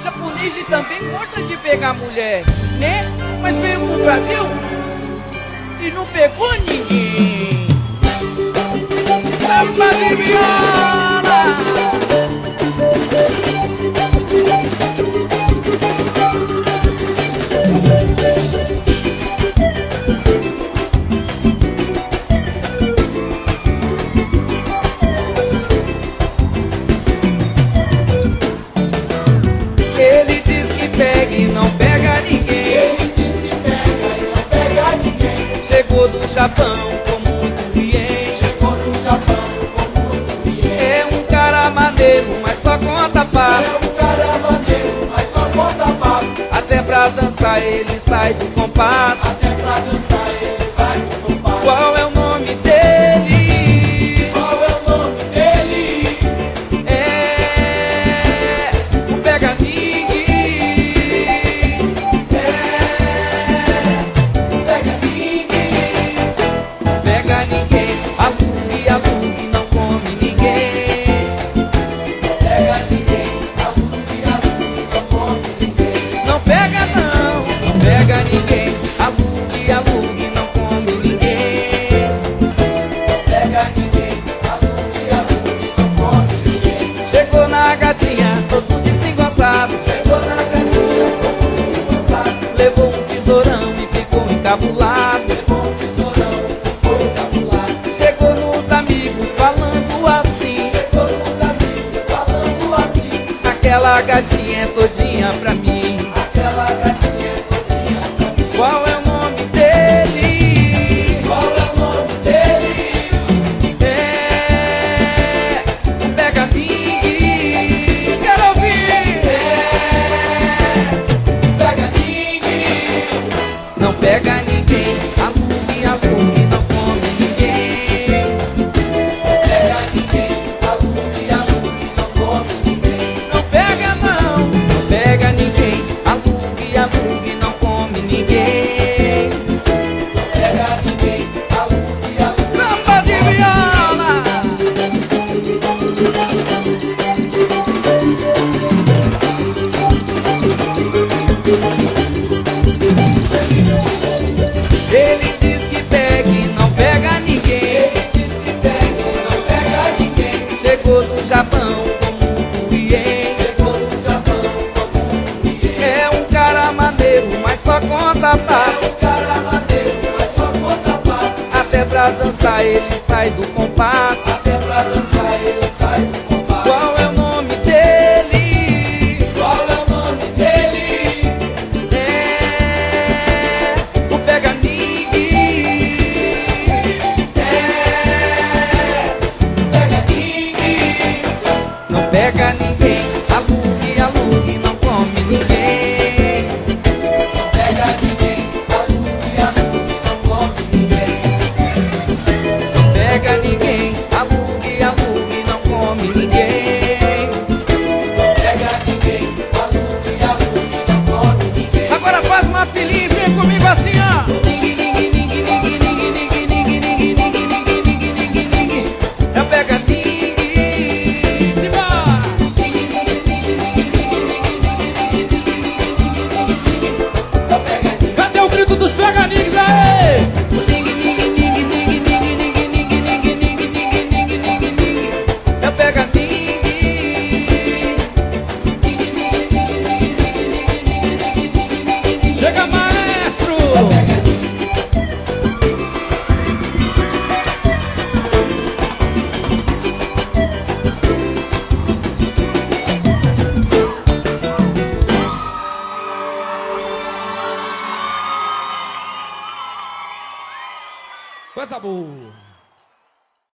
Japonês também gosta de pegar mulher, né? Mas veio pro Brasil e não pegou ninguém. Samba de viola. Ele diz que pega e não pega ninguém. Ele diz que pega e não pega ninguém. Chegou do Japão com muito riei. Chegou do Japão com muito riei. É um cara maneiro, mas só conta papo. É um cara maneiro, mas só conta papo. Até pra dançar ele sai do compasso. Até pra dançar ele sai do compasso. Qual é o nome dele? Qual é o nome dele? É... Não pega ninguém. Não pega ninguém. Não pega ninguém. Alugue, alugue, não come ninguém. Não pega ninguém. Alugue, alugue, não come ninguém. Não pega não, não pega ninguém. Alugue, alugue, não come ninguém. Não pega ninguém. Alugue, alugue, não come ninguém. Chegou na gatinha, todo desengonçado. Chegou na gatinha, como desengonçado. Levou um tesourão e ficou encabulado. Levou um tesourão, ficou encabulado. Chegou nos amigos falando assim. Chegou nos amigos falando assim. Aquela gatinha é todinha pra mim. Aquela gatinha é todinha pra mim. Qual é o nome dele? Qual é o nome dele? É... Não pega ninguém. Quero ouvir. Não pega ninguém. Não pega ninguém. Alugue, alugue, não come ninguém. Não pega ninguém. Alugue, alugue, não come ninguém. Não pega não, não pega ninguém. Alugue, alugue, não come ninguém. Não pega ninguém. Alugue, alugue. Samba de viola. Ele diz que pega e não pega ninguém. Ele diz que pega e não pega ninguém. Chegou do Japão como um riei. Chegou no Japão como um riei. É um cara maneiro, mas só conta É papo. um cara maneiro, mas só conta papo. Até pra dançar ele sai do compasso. Até pra dançar ele sai do compasso. Qual é o nome dele? Qual é o nome dele? É... Não pega ninguém. Não pega ninguém. Não pega ninguém. Alugue, alugue, não come ninguém. Não pega ninguém. Alugue, alugue, não come ninguém. Não pega ninguém. Alugue, alugue, não come ninguém. Não pega ninguém. Alugue, alugue, não come ninguém. Agora faz uma filhinha e vem comigo assim, ó. Não pega ninguém. Simbora. Não pega ninguém. Cadê o grito dos peganigues aí? Não pega ninguém. Chega, maestro. Coisa boa.